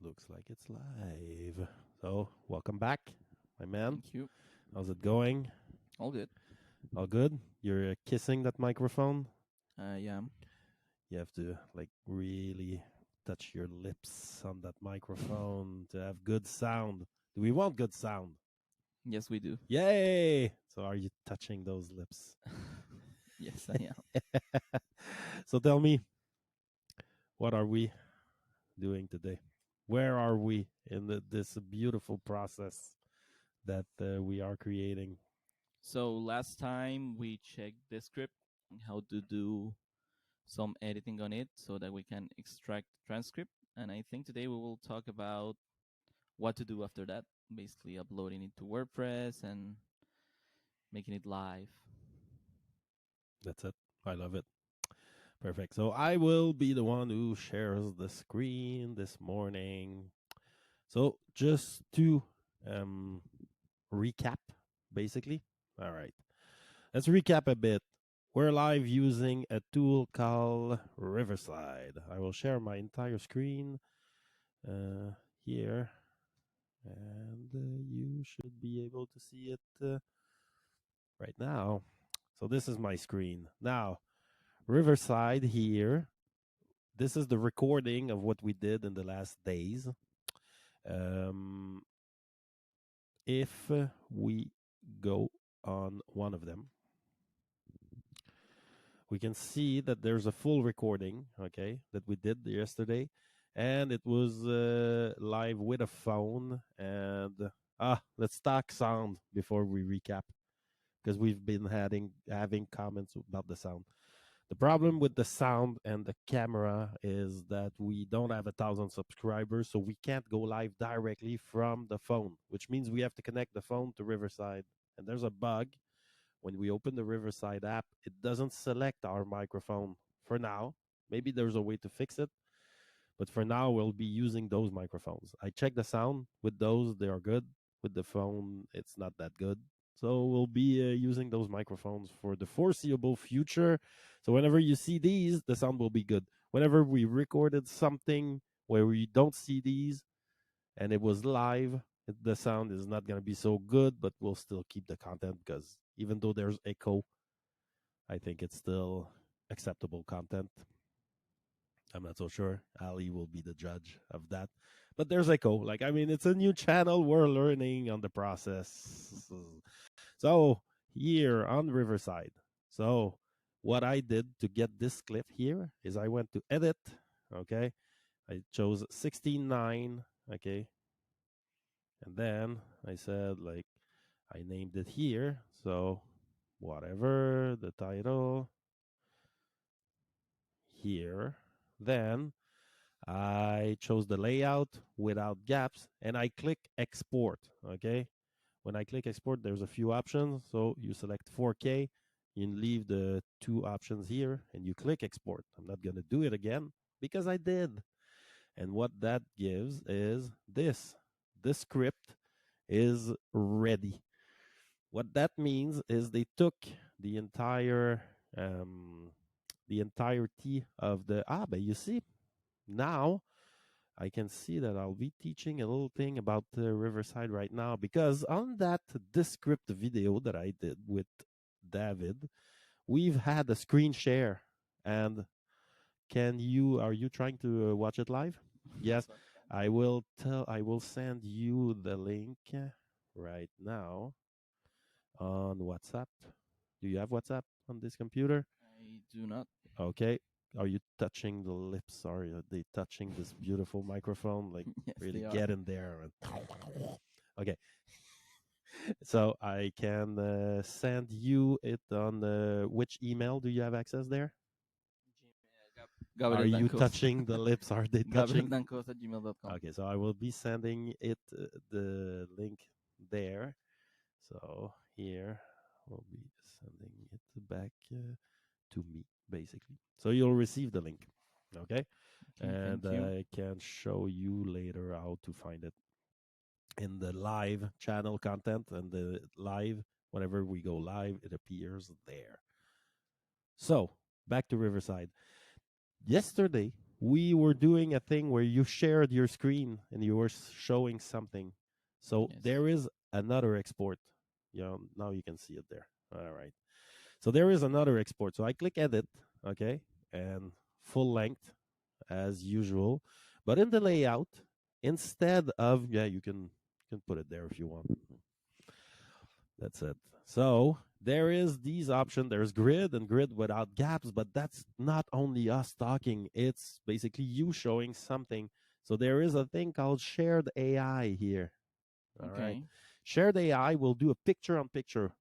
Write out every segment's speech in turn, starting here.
Looks like it's live. So, welcome back, my man. Thank you. How's it going? All good. All good? You're kissing that microphone? Yeah. You have to, like, really touch your lips on that microphone to have good sound. Do we want good sound? Yes, we do. Yay! So, are you touching those lips? Yes, I am. So, tell me, what are we doing today? Where are we in this beautiful process that we are creating? So last time we checked the script and how to do some editing on it so that we can extract transcript. And I think today we will talk about what to do after that. Basically uploading it to WordPress and making it live. That's it. I love it. Perfect. So I will be the one who shares the screen this morning. So just to recap, basically. All right. Let's recap a bit. We're live using a tool called Riverside. I will share my entire screen here, and you should be able to see it right now. So this is my screen. Now, Riverside here. This is the recording of what we did in the last days. Um, if we go on one of them, we can see that there's a full recording, okay, that we did yesterday, and it was live with a phone. And let's talk sound before we recap, because we've been having comments about the sound. The problem with the sound and the camera is that we don't have 1,000 subscribers, so we can't go live directly from the phone, which means we have to connect the phone to Riverside. And there's a bug. When we open the Riverside app, it doesn't select our microphone for now. Maybe there's a way to fix it, but for now, we'll be using those microphones. I checked the sound with those, they are good. With the phone, it's not that good. So we'll be using those microphones for the foreseeable future. So whenever you see these, the sound will be good. Whenever we recorded something where we don't see these and it was live, the sound is not going to be so good, but we'll still keep the content because even though there's echo, I think it's still acceptable content. I'm not so sure. Ali will be the judge of that. But there's echo. Like, I mean, it's a new channel. We're learning on the process. So here on Riverside. So what I did to get this clip here is I went to edit. Okay. I chose 16:9. Okay. And then I said, like, I named it here. So whatever the title here. Then I chose the layout without gaps and I click export. Okay. When I click export, there's a few options. So you select 4K, you leave the two options here and you click export. I'm not going to do it again because I did. And what that gives is this. This script is ready. What that means is they took the entire the entirety of the but you see now I can see that I'll be teaching a little thing about the Riverside right now because on that Descript video that I did with David, we've had a screen share. And are you trying to watch it live? Yes, I will send you the link right now on WhatsApp. Do you have WhatsApp on this computer? I do not. Okay. Are you touching the lips? Are they touching this beautiful microphone? Like, Yes, really they are. get in there. Okay. So I can send you it on which email do you have access there? Are Gabriel you Dancos. touching the lips? Are they Gabriel touching? Dancos at gmail.com. Okay, so I will be sending it the link there. So here we'll be sending it back to me, basically. So you'll receive the link. Okay. Okay, And thank you. I can show you later how to find it in the live channel content and the live. Whenever we go live, it appears there. So back to Riverside. Yesterday we were doing a thing where you shared your screen and you were showing something. So Yes. there is another export. Now you can see it there. All right. So there is another export. So I click edit, okay, and full length as usual. But in the layout, instead of you can put it there if you want. That's it. So there is these options. There's grid and grid without gaps, but that's not only us talking. It's basically you showing something. So there is a thing called shared AI here. All right. Okay. Shared AI will do a picture on picture.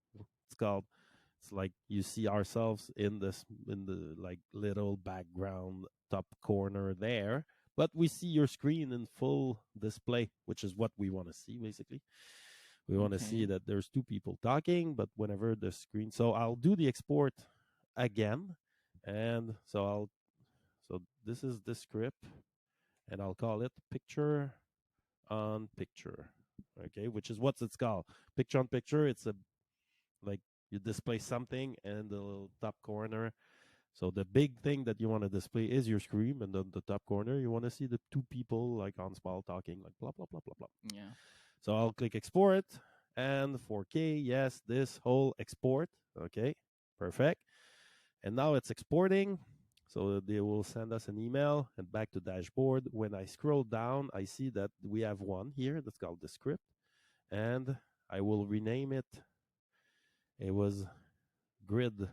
It's called. It's like you see ourselves in the like little background top corner there, but we see your screen in full display, which is what we want to see basically. We want to see Okay. that there's two people talking, but whenever the screen. So I'll do the export again, and so this is the script, and I'll call it picture on picture. Okay, which is what's it's called. Picture on picture. It's a like you display something in the little top corner. So the big thing that you want to display is your screen, and then the top corner you want to see the two people like on small talking, like blah blah blah blah blah. Yeah. So I'll click export and 4K. Yes, this whole export. Okay, perfect. And now it's exporting. So they will send us an email and back to dashboard. When I scroll down, I see that we have one here that's called the script. And I will rename it. It was grid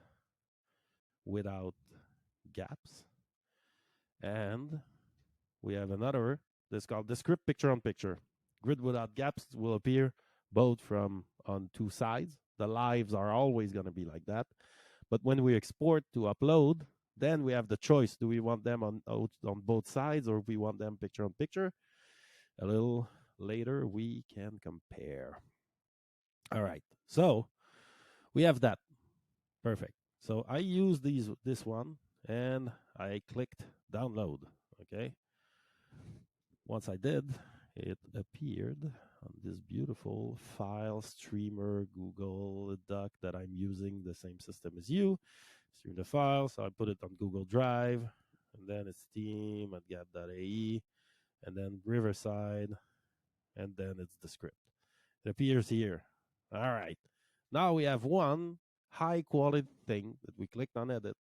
without gaps. And we have another that's called the script picture on picture. Grid without gaps will appear both from on two sides. The lives are always going to be like that. But when we export to upload, then we have the choice. Do we want them on both sides or we want them picture on picture? A little later, we can compare. All right. So we have that. Perfect. So I use this one and I clicked download. Okay. Once I did, it appeared on this beautiful file streamer Google Doc that I'm using, the same system as you. Stream the file, so I put it on Google Drive, and then it's Steam at gap.ae, and then Riverside, and then it's the script. It appears here. All right. Now we have one high quality thing that we clicked on edit.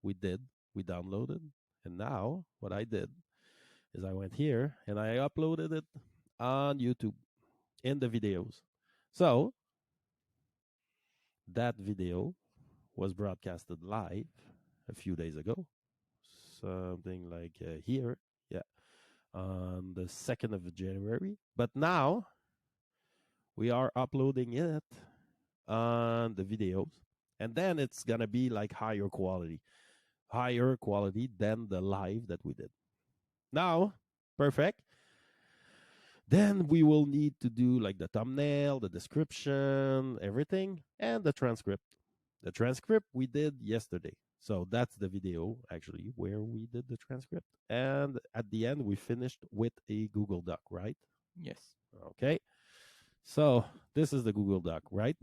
We did, we downloaded, and now what I did is I went here and I uploaded it on YouTube in the videos. So that video was broadcasted live a few days ago, something like here, yeah, on the 2nd of January. But now we are uploading it on the videos, and then it's gonna be like higher quality than the live that we did. Now, perfect. Then we will need to do like the thumbnail, the description, everything, and the transcript. The transcript we did yesterday. So that's the video actually where we did the transcript. And at the end, we finished with a Google Doc, right? Yes. Okay. So this is the Google Doc, right?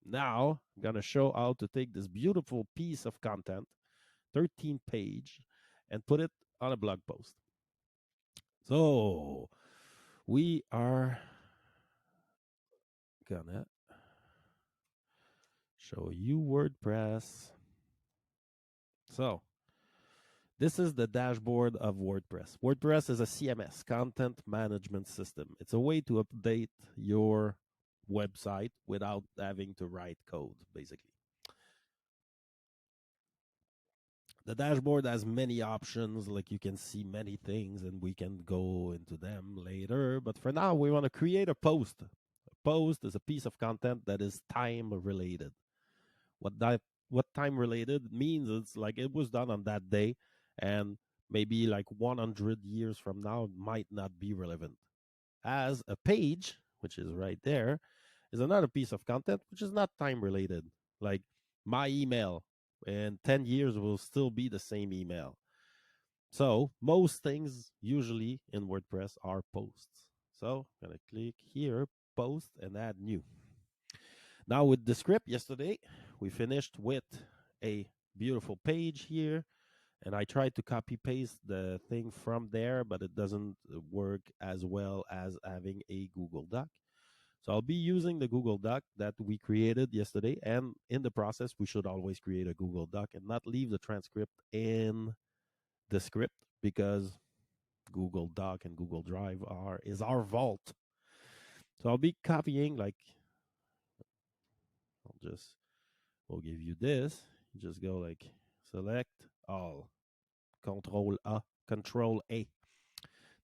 Now I'm going to show how to take this beautiful piece of content, 13 page, and put it on a blog post. So we are gonna show you WordPress. So this is the dashboard of WordPress. WordPress is a CMS, content management system. It's a way to update your website without having to write code, basically. The dashboard has many options, like you can see many things, and we can go into them later. But for now, we want to create a post. A post is a piece of content that is time related. What time related means it's like it was done on that day, and maybe like 100 years from now it might not be relevant. As a page, which is right there, is another piece of content which is not time related. Like my email in 10 years will still be the same email. So most things usually in WordPress are posts. So I'm gonna click here, post, and add new. Now with the script yesterday, we finished with a beautiful page here. And I tried to copy paste the thing from there, but it doesn't work as well as having a Google Doc. So I'll be using the Google Doc that we created yesterday. And in the process, we should always create a Google Doc and not leave the transcript in the script, because Google Doc and Google Drive is our vault. So I'll be copying, like, we'll give you this. You just go like select all, Control A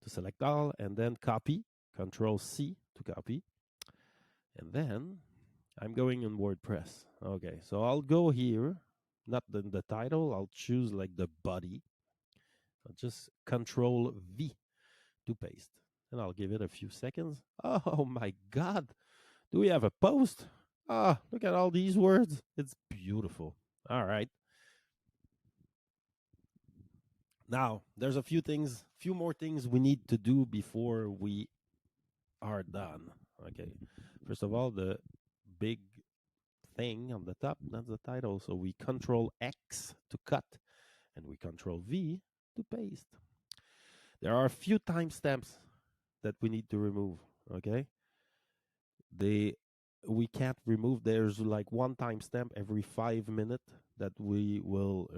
to select all, and then copy, Control C to copy. And then I'm going in WordPress. Okay, so I'll go here, not the title, I'll choose like the body. I'll just Control V to paste. And I'll give it a few seconds. Oh my God. Do we have a post? Look at all these words. It's beautiful. All right. Now, there's a few more things we need to do before we are done. Okay. First of all, the big thing on the top, that's the title. So we Control X to cut, and we Control V to paste. There are a few timestamps that we need to remove. Okay. We can't remove. There's like one timestamp every 5 minutes that we will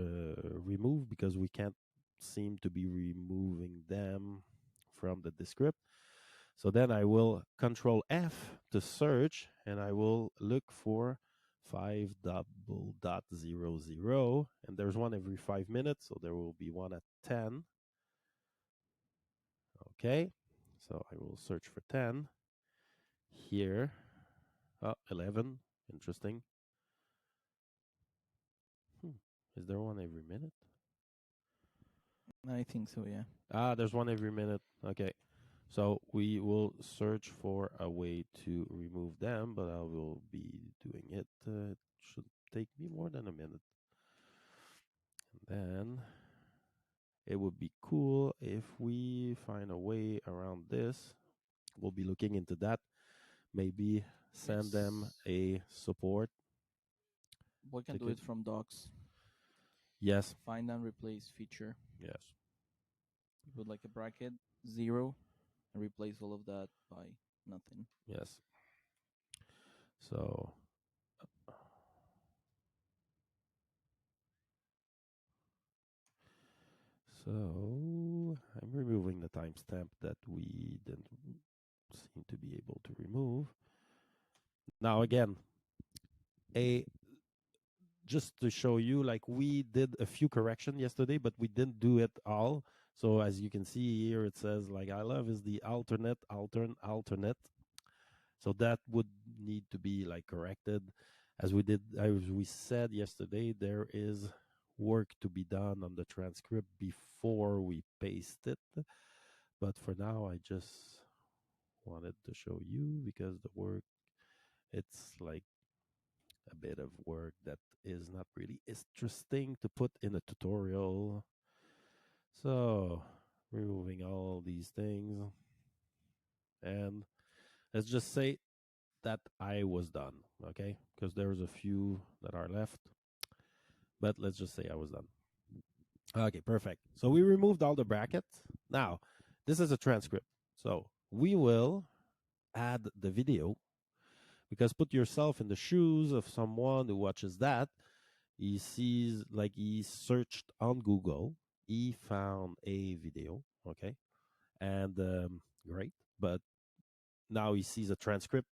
remove, because we can't seem to be removing them from the script. So then I will Control F to search, and I will look for 5.00, and there's one every 5 minutes, so there will be one at 10. Okay, so I will search for 10 here. 11. Interesting. Is there one every minute? I think so, yeah. There's one every minute. Okay. So we will search for a way to remove them, but I will be doing it. It should take me more than a minute. And then it would be cool if we find a way around this. We'll be looking into that. Maybe send them a support. We can do it from docs. Yes. Find and replace feature. Yes. You put like a bracket, 0, and replace all of that by nothing. Yes. So I'm removing the timestamp that we didn't seem to be able to remove. Now again, just to show you, like, we did a few corrections yesterday, but we didn't do it all. So as you can see here, it says like I love is the alternate. So that would need to be like corrected. As we said yesterday, there is work to be done on the transcript before we paste it. But for now, I just wanted to show you, because the work, it's like a bit of work that is not really interesting to put in a tutorial. So removing all these things, and let's just say that I was done, okay? Because there's a few that are left, but let's just say I was done. Okay, perfect. So we removed all the brackets. Now, this is a transcript. So we will add the video, because put yourself in the shoes of someone who watches that. He sees, like, he searched on Google, he found a video, okay? And great. But now he sees a transcript.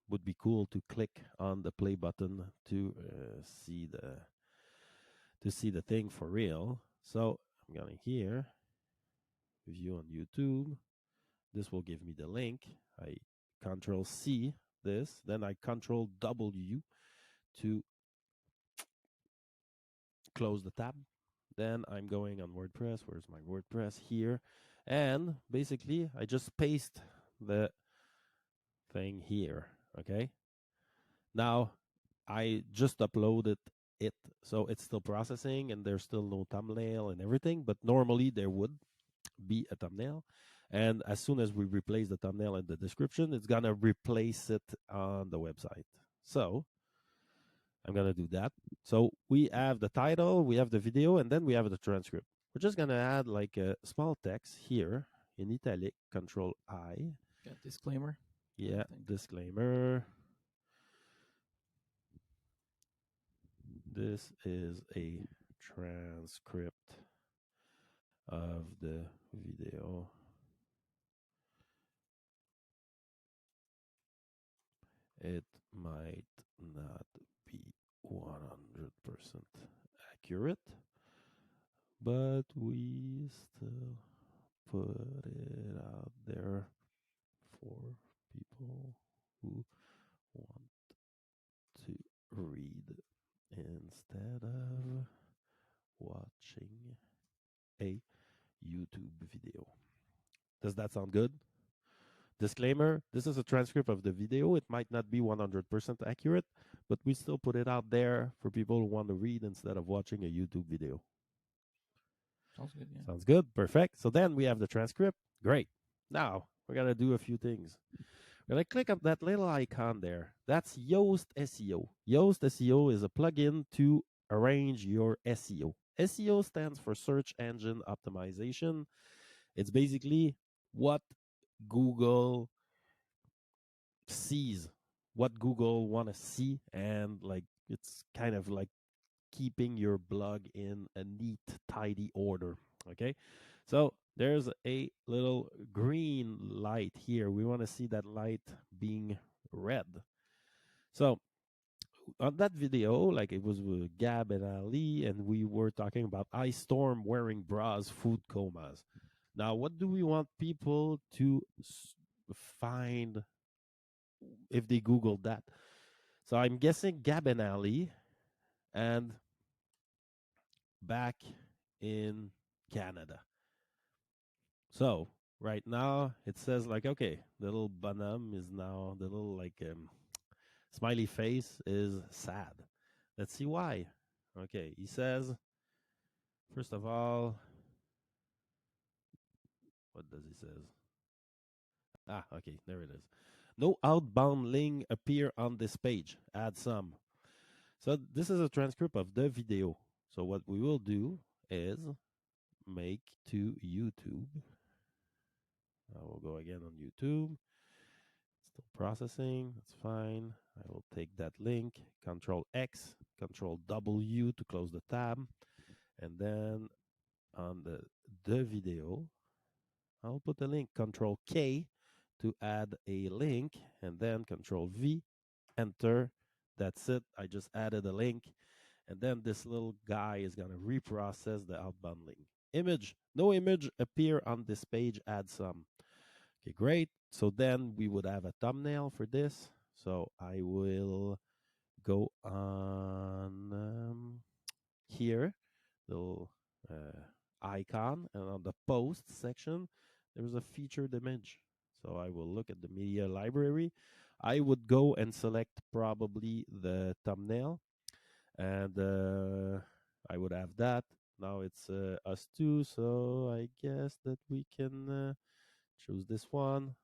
Would be cool to click on the play button to see the thing for real. So I'm going here, view on YouTube. This will give me the link. I Control C this, then I Control W to close the tab. Then I'm going on WordPress. Where's my WordPress? Here. And basically, I just paste the thing here. Okay. Now, I just uploaded it. So it's still processing, and there's still no thumbnail and everything. But normally there would be a thumbnail. And as soon as we replace the thumbnail in the description, it's going to replace it on the website. So I'm going to do that. So we have the title, we have the video, and then we have the transcript. We're just going to add like a small text here in italic, Control I. Got disclaimer. Yeah, disclaimer. This is a transcript of the video. It might not be 100% accurate, but we still put it out there for people who want to read instead of watching a YouTube video. Does that sound good? Disclaimer, this is a transcript of the video. It might not be 100% accurate, but we still put it out there for people who want to read instead of watching a YouTube video. Sounds good, yeah. Sounds good. Perfect. So then we have the transcript. Great. Now we're going to do a few things. We're going to click on that little icon there. That's Yoast SEO. Yoast SEO is a plugin to arrange your SEO. SEO stands for search engine optimization. It's basically what Google sees, what Google want to see, and like it's kind of like keeping your blog in a neat, tidy order. Okay, so there's a little green light here. We want to see that light being red. So on that video, like it was with Gab and Ali, and we were talking about ice storm wearing bras, food comas. Now, what do we want people to find if they Google that? So I'm guessing Gab and Ali, and back in Canada. So right now it says like, okay, the little bonhomme is now the little like smiley face is sad. Let's see why. Okay, he says, first of all, what does he says? Ah, okay, there it is. No outbound link appear on this page. Add some. So this is a transcript of the video. So what we will do is make to YouTube. I will go again on YouTube. Still processing. That's fine. I will take that link. Control X, Control W to close the tab. And then on the video, I'll put the link. Control K to add a link. And then Control V, enter. That's it. I just added a link. And then this little guy is going to reprocess the outbound link. Image. No image appear on this page. Add some. Okay, great. So then we would have a thumbnail for this. So I will go on here, little icon, and on the post section, there's a featured image. So I will look at the media library. I would go and select probably the thumbnail, and I would have that. Now it's us two, so I guess that we can choose this one.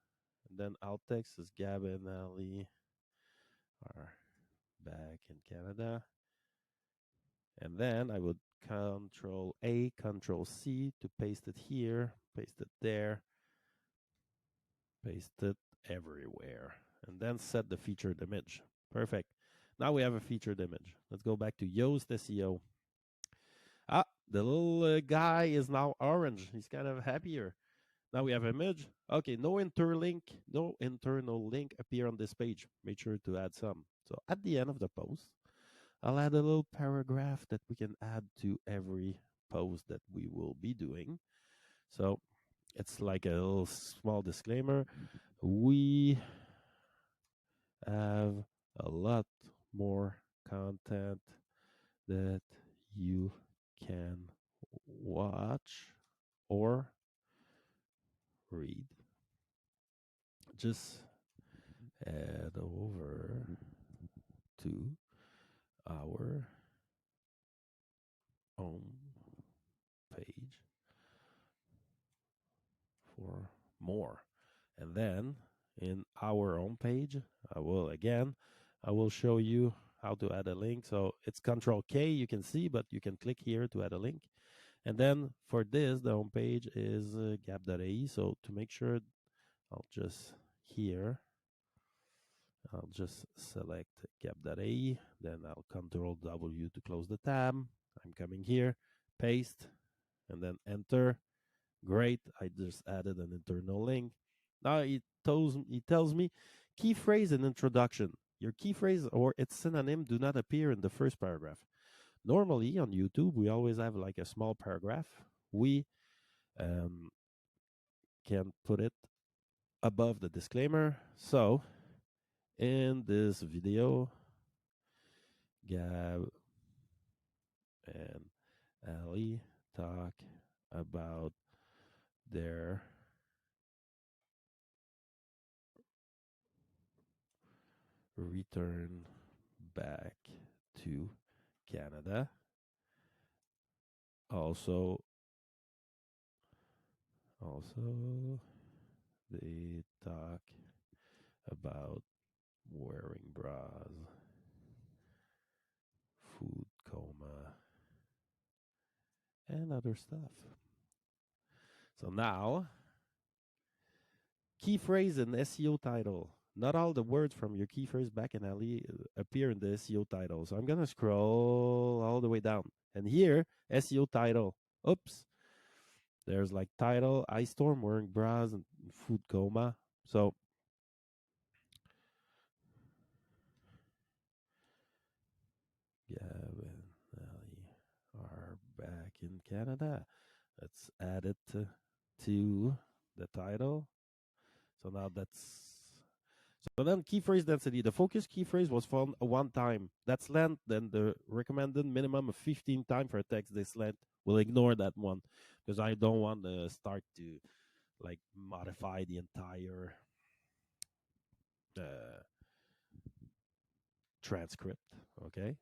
And then alt text is Gab and Ali are back in Canada. And then I would Control A, Control C to paste it here, paste it there, paste it everywhere. And then set the featured image. Perfect. Now we have a featured image. Let's go back to Yoast SEO. Ah, the little guy is now orange. He's kind of happier. Now we have image. Okay, no internal link appear on this page. Make sure to add some. So at the end of the post, I'll add a little paragraph that we can add to every post that we will be doing. So it's like a little small disclaimer. We have a lot more content that you can watch or read. Just head over to our home page for more. And then in our home page, I will show you how to add a link. So it's Control K, you can see, but you can click here to add a link. And then for this, the homepage is gap.ai. So to make sure, I'll just here, I'll just select gap.ai. Then I'll Control W to close the tab. I'm coming here, paste, and then enter. Great, I just added an internal link. Now tells me key phrase and introduction. Your key phrase or its synonym do not appear in the first paragraph. Normally on YouTube, we always have like a small paragraph. We can put it above the disclaimer. So in this video, Gab and Ali talk about their return back to Canada. Also, they talk about wearing bras, food coma, and other stuff. So now, key phrase and SEO title. Not all the words from your key phrase back in Ali appear in the SEO title. So I'm going to scroll all the way down. And here, SEO title. Oops. There's like title, ice storm, wearing bras, and food coma. So Gab and Ali are back in Canada. Let's add it to the title. So now that's. So then key phrase density. The focus key phrase was found one time. That's length. Then the recommended minimum of 15 times for a text this length. We'll ignore that one because I don't want to start to like modify the entire transcript. Okay.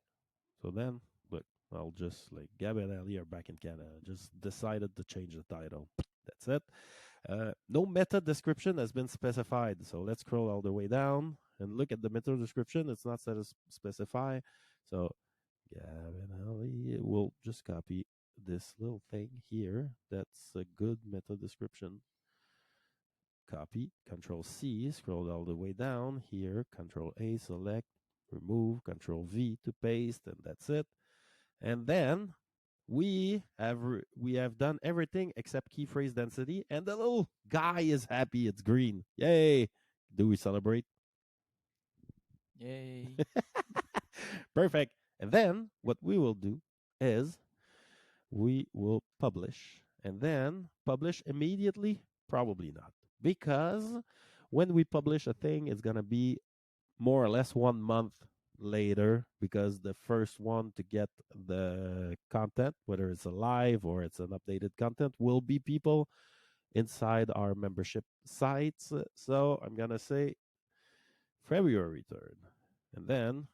So then, look, I'll just like Gab and Ali are back in Canada. Just decided to change the title. That's it. No meta description has been specified. So let's scroll all the way down and look at the meta description. It's not specified. So Gab and Ali will just copy this little thing here. That's a good meta description. Copy, Control C, scroll all the way down here. Control A, select, remove, Control V to paste, and that's it. And then we have done everything except key phrase density, and the little guy is happy. It's green. Yay! Do we celebrate? Yay! Perfect. And then what we will do is we will publish, and then publish immediately. Probably not, because when we publish a thing, it's gonna be more or less 1 month later, because the first one to get the content, whether it's a live or it's an updated content, will be people inside our membership sites. So I'm gonna say February 3rd, and then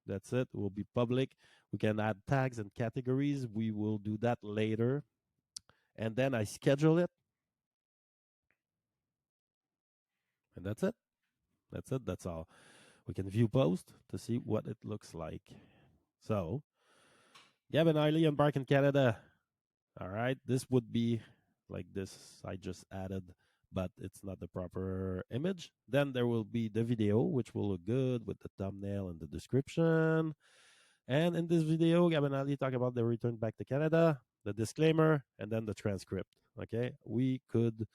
that's it. It will be public. We can add tags and categories. We will do that later, and then I schedule it, and that's it. That's it. That's all. We can view post to see what it looks like. So, Gavin Eiley embark in Canada. All right. This would be like this. I just added, but it's not the proper image. Then there will be the video, which will look good with the thumbnail and the description. And in this video, Gavin Eiley talk about the return back to Canada, the disclaimer, and then the transcript. Okay. We could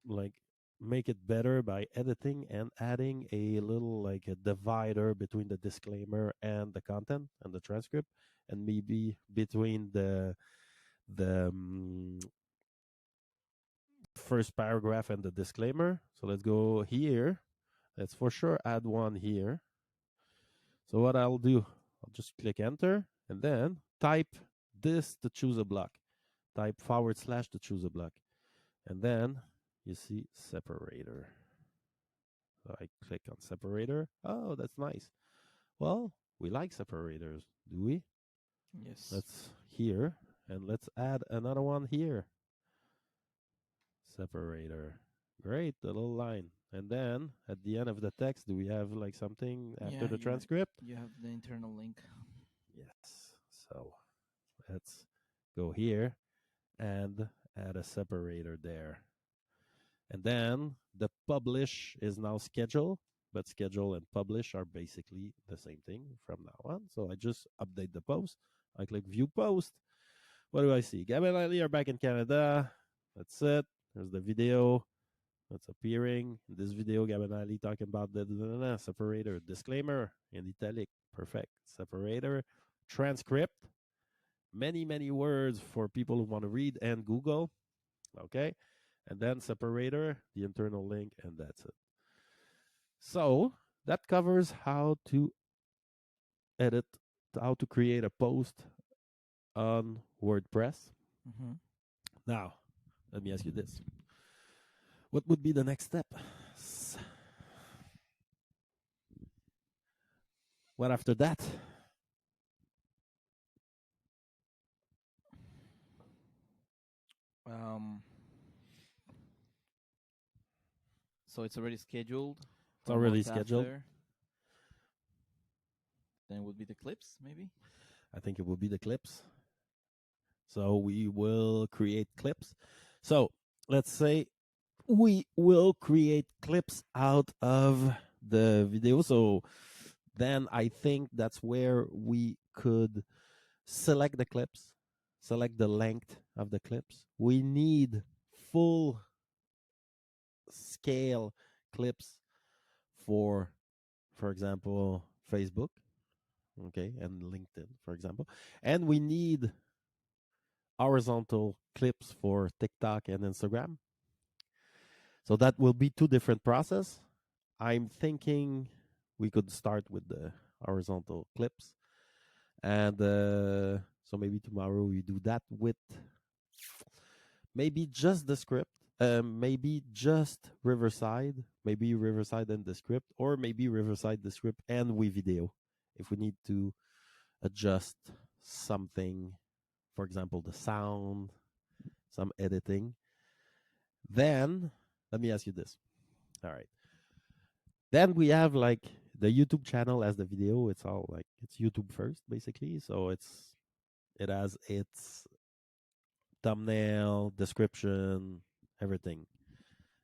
like make it better by editing and adding a little like a divider between the disclaimer and the content and the transcript, and maybe between the first paragraph and the disclaimer. So let's go here. Let's for sure add one here. So what I'll do, I'll just click enter and then type this to choose a block. Type / to choose a block. And then you see separator. So I click on separator. Oh, that's nice. Well, we like separators, do we? Yes. Let's here, and let's add another one here. Separator. Great, the little line. And then at the end of the text, do we have like something after Yeah, the transcript? you have the internal link. Yes. So let's go here and add a separator there. And then the publish is now schedule, but schedule and publish are basically the same thing from now on. So I just update the post. I click view post. What do I see? Gavin and Ali are back in Canada. That's it. There's the video that's appearing. In this video, Gavin and Ali talking about the separator. Disclaimer in italic. Perfect. Separator. Transcript. Many, many words for people who want to read and Google. Okay. And then separator, the internal link, and that's it. So that covers how to edit, how to create a post on WordPress. Mm-hmm. Now, let me ask you this. What would be the next step? What after that? Um, so it's already scheduled It's for a already month scheduled. after. Then would be the clips, maybe? I think it will be the clips. So we will create clips. So let's say we will create clips out of the video. So then I think that's where we could select the clips, select the length of the clips. We need full scale clips for example, Facebook, okay, and LinkedIn, for example. And we need horizontal clips for TikTok and Instagram. So that will be two different process. I'm thinking we could start with the horizontal clips. And so maybe tomorrow we do that with maybe just the script, maybe just Riverside, maybe Riverside and the script, or maybe Riverside, the script, and we video if we need to adjust something, for example, the sound, some editing. Then let me ask you this. All right. Then we have like the YouTube channel as the video. It's all like it's YouTube first, basically. So it has its thumbnail, description, everything.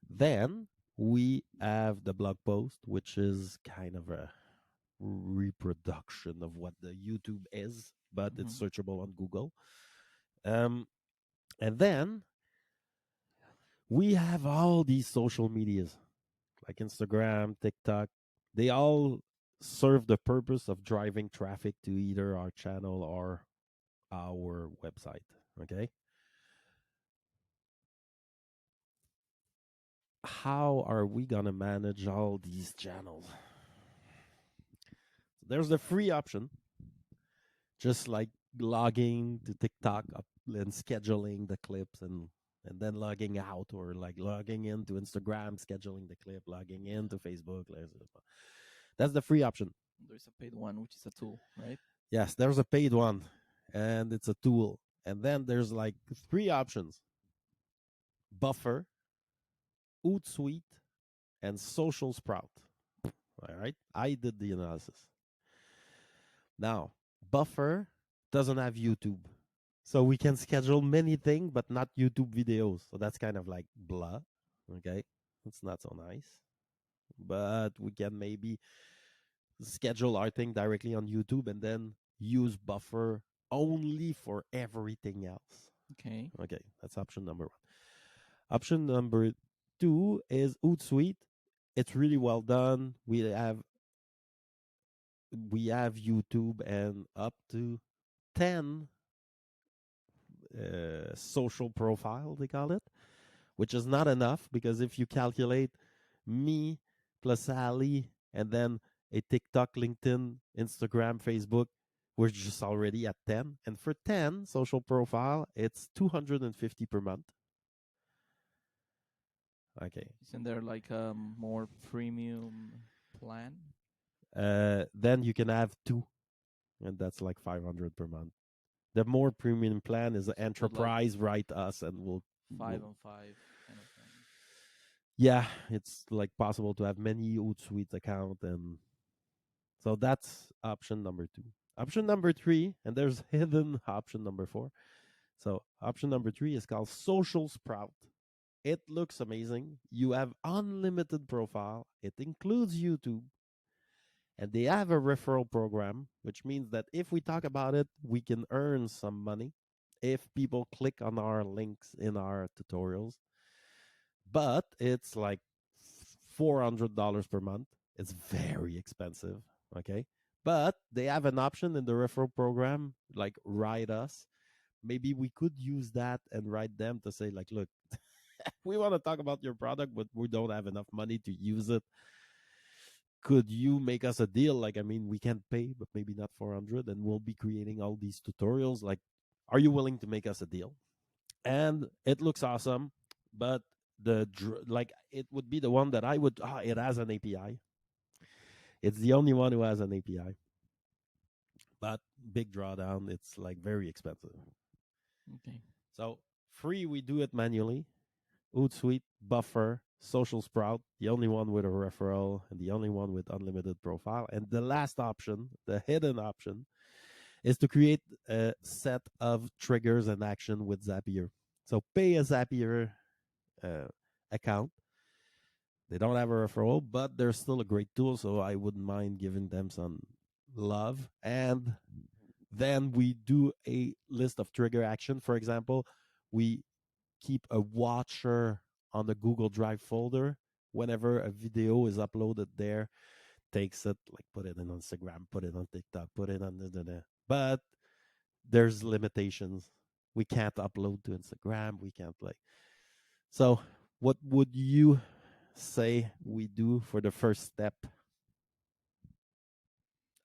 Then we have the blog post, which is kind of a reproduction of what the YouTube is, but it's searchable on Google. And then we have all these social medias like Instagram, TikTok. They all serve the purpose of driving traffic to either our channel or our website. Okay. How are we going to manage all these channels? There's the free option, just like logging to TikTok up and scheduling the clips and then logging out, or like logging into Instagram, scheduling the clip, logging into Facebook. That's the free option. There's a paid one, which is a tool, right? Yes, there's a paid one, and it's a tool. And then there's like three options: Buffer, Hootsuite, and Social Sprout. All right, I did the analysis. Now, Buffer doesn't have YouTube. So we can schedule many things, but not YouTube videos. So that's kind of like blah. Okay. It's not so nice. But we can maybe schedule our thing directly on YouTube and then use Buffer only for everything else. Okay. Okay. That's option number one. Option number two is Hootsuite. It's really well done. We have YouTube and up to 10 social profile, they call it, which is not enough because if you calculate me plus Ali and then a TikTok, LinkedIn, Instagram, Facebook, we're just already at 10. And for 10 social profile, it's 250 per month. Okay. Isn't there like a more premium plan? Then you can have two, and that's like 500 per month. The more premium plan is So like enterprise, write us, and we'll 5 on 5 kind of thing. yeah, it's like possible to have many Hootsuite account, and so that's option number two. Option number three, and there's hidden option number four. So option number three is called Social Sprout. It looks amazing. You have unlimited profile. It includes YouTube, and they have a referral program, which means that if we talk about it, we can earn some money if people click on our links in our tutorials. But it's like $400 per month. It's very expensive. Okay. But they have an option in the referral program, like write us. Maybe we could use that and write them to say, like, look, we want to talk about your product, but we don't have enough money to use it. Could you make us a deal? Like, I mean, we can't pay, but maybe not 400, and we'll be creating all these tutorials. Like, are you willing to make us a deal? And it looks awesome, but like it would be the one that I would. It has an API. It's the only one who has an API, but big drawdown. It's like very expensive. Okay. So free, we do it manually. Hootsuite, Buffer, Social Sprout, the only one with a referral and the only one with unlimited profile. And the last option, the hidden option, is to create a set of triggers and action with Zapier. So pay a Zapier uh, account. They don't have a referral, but they're still a great tool. So I wouldn't mind giving them some love. And then we do a list of trigger action. For example, we keep a watcher on the Google Drive folder. Whenever a video is uploaded there, takes it, like put it in Instagram, put it on TikTok, put it on but there's limitations. We can't upload to Instagram. We can't like. So, what would you say we do for the first step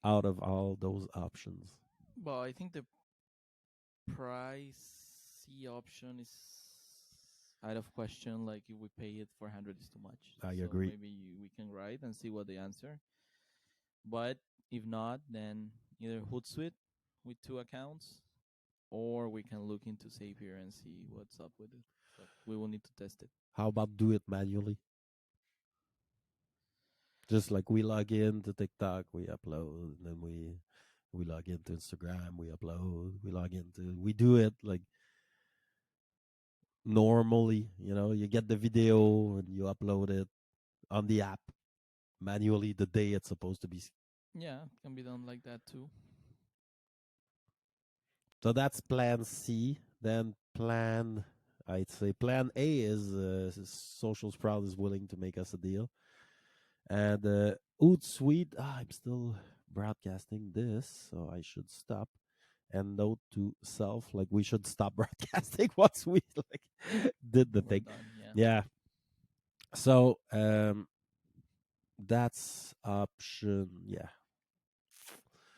out of all those options? Well, I think the pricey option is out of question. Like if we pay it 400 is too much. I So agree. maybe we can write and see what they answer. But if not, then either Hootsuite with two accounts, or we can look into Zapier and see what's up with it. But we will need to test it. How about do it manually? Just like we log in to TikTok, we upload, and then we log into Instagram, we upload, we do it like normally, you get the video and you upload it on the app manually the day it's supposed to be. Yeah, it can be done like that too. So that's plan C. Then I'd say plan A is Social Sprout is willing to make us a deal. And Hootsuite, I'm still broadcasting this, so I should stop. And note to self, like we should stop broadcasting once we like did the We're thing. done. Yeah. Yeah. So that's option. Yeah.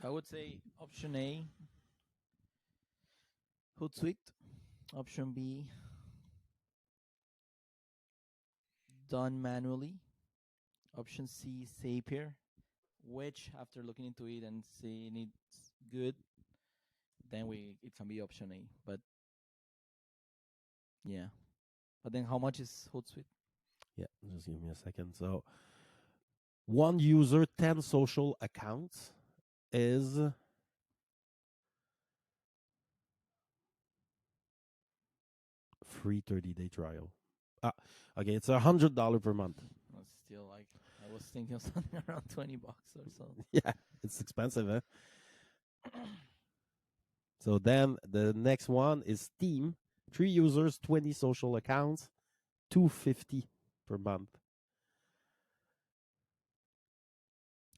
I would say option A, Hootsuite. Option B, done manually. Option C, Zapier, which after looking into it and seeing it's good, then it can be option A. But yeah. But then how much is Hootsuite? Yeah. Just give me a second. So one user, 10 social accounts is free 30-day trial. Ah, okay, it's $100 per month. It's still like I was thinking of something around $20 or so. Yeah, it's expensive, eh? So then the next one is Steam. 3 users, 20 social accounts, $250 per month.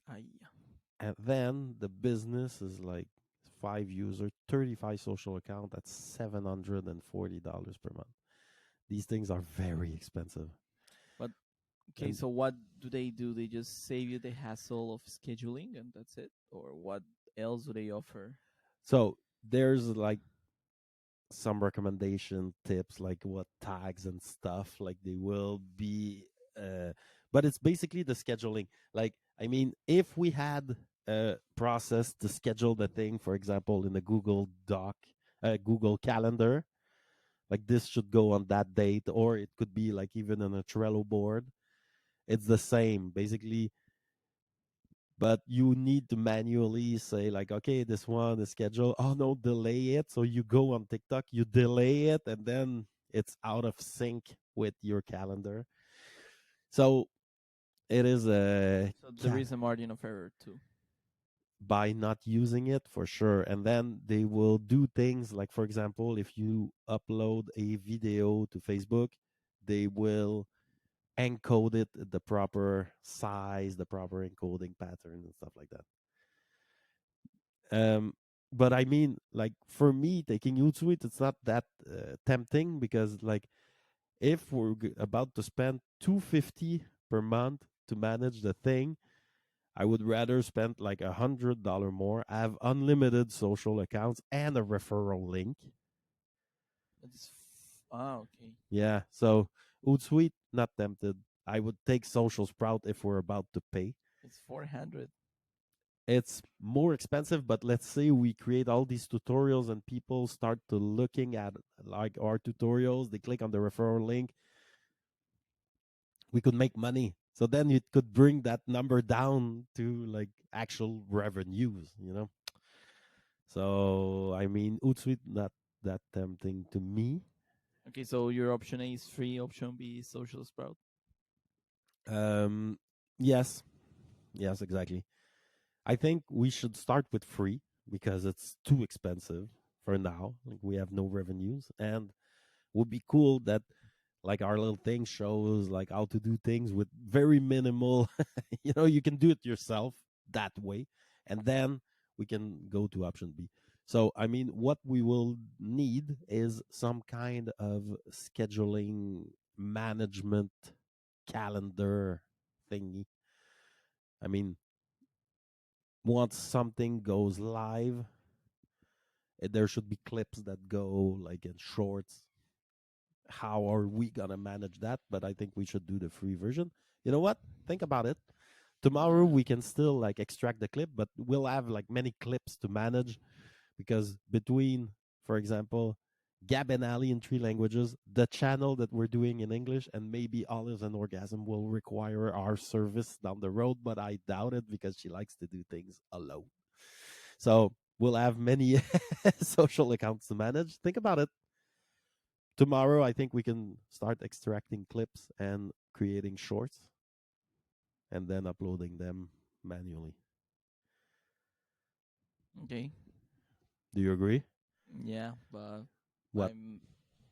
Yeah. And then the business is like 5 users, 35 social account. That's $740 per month. These things are very expensive. But okay, so what do? They just save you the hassle of scheduling and that's it? Or what else do they offer? So there's like some recommendation tips, like what tags and stuff, like they will be, but it's basically the scheduling. Like, I mean, if we had a process to schedule the thing, for example, in a Google Doc, Google Calendar, like this should go on that date, or it could be like even on a Trello board. It's the same basically, but you need to manually say like, okay, this one is scheduled. Oh no, delay it. So you go on TikTok, you delay it, and then it's out of sync with your calendar. So it is a So there is a margin of error too. by not using it for sure. And then they will do things like, for example, if you upload a video to Facebook, they will encode it the proper size, the proper encoding pattern, and stuff like that. Um, but I mean, like for me, taking Hootsuite, it's not that tempting because, like, if we're about to spend 250 per month to manage the thing, I would rather spend like $100 more, have unlimited social accounts and a referral link. It's okay. Yeah, so Hootsuite, not tempted. I would take Social Sprout if we're about to pay. It's 400. It's more expensive, but let's say we create all these tutorials and people start to looking at like our tutorials, they click on the referral link, we could make money. So then it could bring that number down to like actual revenues, you know? So I mean, Hootsuite not that tempting to me. Okay, so your option A is free, option B is social sprout. Um, yes, yes, exactly. I think we should start with free because it's too expensive for now. Like we have no revenues, and would be cool that like our little thing shows like how to do things with very minimal. You can do it yourself that way, and then we can go to option B. So I mean, what we will need is some kind of scheduling management calendar thingy. I mean, once something goes live, there should be clips that go like in shorts. How are we gonna manage that? But I think we should do the free version. You know what? Think about it. Tomorrow Yeah. we can still like extract the clip, but we'll have like many clips to manage because between, for example, Gab and Ali in 3 languages, the channel that we're doing in English, and maybe Olives and Orgasm will require our service down the road, but I doubt it because she likes to do things alone. So we'll have many social accounts to manage. Think about it. Tomorrow, I think we can start extracting clips and creating shorts and then uploading them manually. Okay. Do you agree? Yeah, but What? I'm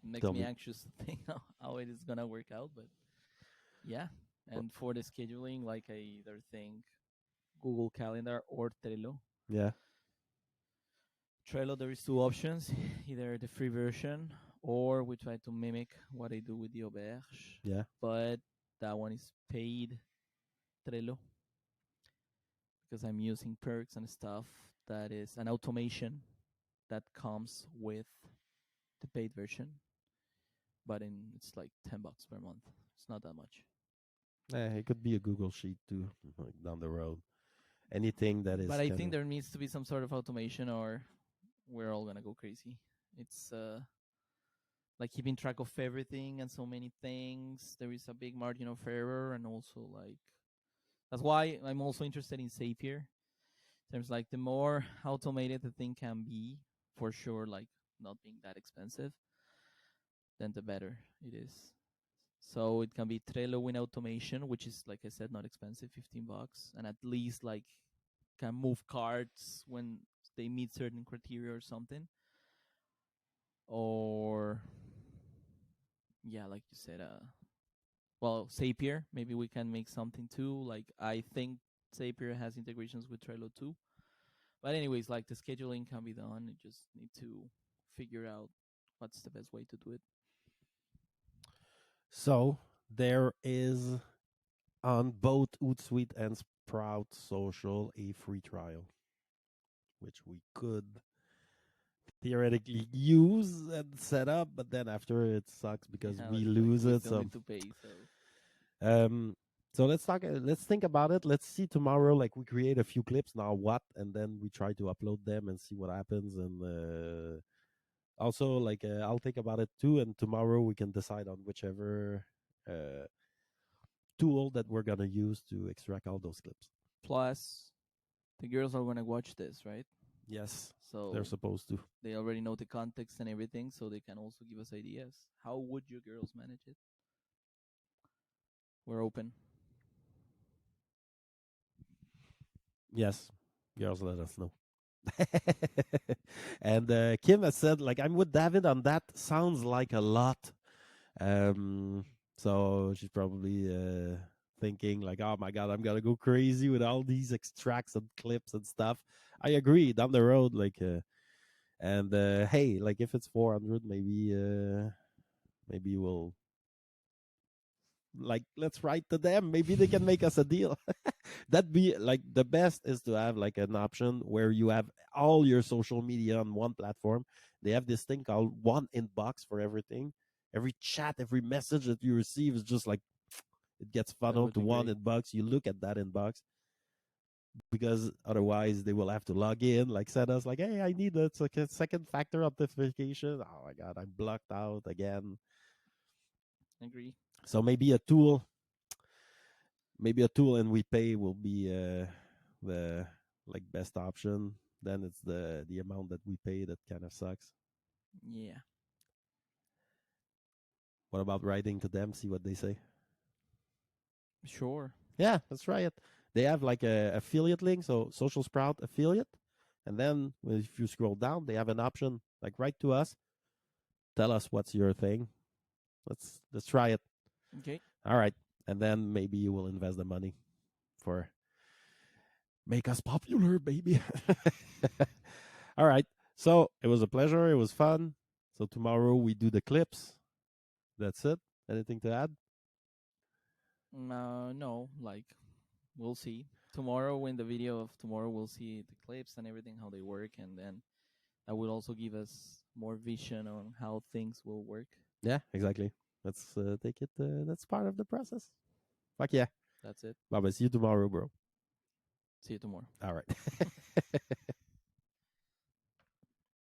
makes Tell me me. anxious to think how it is gonna work out. But yeah, and for the scheduling, like I either think Google Calendar or Trello. Yeah. Trello, there is two options: either the free version or we try to mimic what I do with the Auberge. Yeah. But that one is paid Trello because I'm using perks and stuff. That is an automation that comes with the paid version, but it's like $10 per month. It's not that much. It could be a Google Sheet too, like down the road. Anything that But is I kind think of. there needs to be some sort of automation, or we're all gonna go crazy. It's like keeping track of everything and so many things. There is a big margin of error, and also like that's why I'm also interested in Zapier. Seems like the more automated the thing can be, for sure, like not being that expensive, then the better it is. So it can be Trello in automation, which is like I said, not expensive, $15, and at least like can move cards when they meet certain criteria or something. Or yeah, like you said, well, Zapier, maybe we can make something too. Like I think Zapier has integrations with Trello too. But anyways, like the scheduling can be done. You just need to figure out what's the best way to do it. So there is on both Hootsuite and Sprout Social a free trial, which we could theoretically use and set up, but then after it sucks because Yeah, we like lose we it. still So need to pay. So Um, so let's talk. Let's think about it. Let's see tomorrow. Like we create a few clips now. What, and then we try to upload them and see what happens. And also, like I'll think about it too. And tomorrow we can decide on whichever uh, tool that we're gonna use to extract all those clips. Plus, the girls are gonna watch this, right? Yes, So they're supposed to. they already know the context and everything, so they can also give us ideas. How would your girls manage it? We're open. Yes, girls, let us know. And Kim has said, like, I'm with David on that. Sounds like a lot. Um, so she's probably thinking, like, oh my God, I'm gonna go crazy with all these extracts and clips and stuff. I agree. Down the road, like, and hey, like, if it's 400, maybe we'll like let's write to them. Maybe they can make us a deal. That'd be like the best is to have like an option where you have all your social media on one platform. They have this thing called one inbox for everything. Every chat, every message that you receive is just like it gets That funneled would to be one great. inbox. You look at that inbox because otherwise they will have to log in, like send us like, hey, I need it's like a second factor authentication. Oh my God, I'm blocked out again. Agree. So maybe a tool and we pay will be the like best option. Then it's the amount that we pay that kind of sucks. Yeah. What about writing to them? See what they say. Sure. Yeah, let's try it. They have like a affiliate link, so Social Sprout affiliate, and then if you scroll down, they have an option like write to us, tell us what's your thing. Let's try it. Okay. All right, and then maybe you will invest the money for make us popular, baby. All right. So it was a pleasure. It was fun. So tomorrow we do the clips. That's it. Anything to add? No, like we'll see tomorrow. In the video of tomorrow, we'll see the clips and everything, how they work, and then that will also give us more vision on how things will work. Yeah, exactly. Let's take it. That's part of the process. Fuck yeah. That's it. Bye bye. See you tomorrow, bro. See you tomorrow. All right.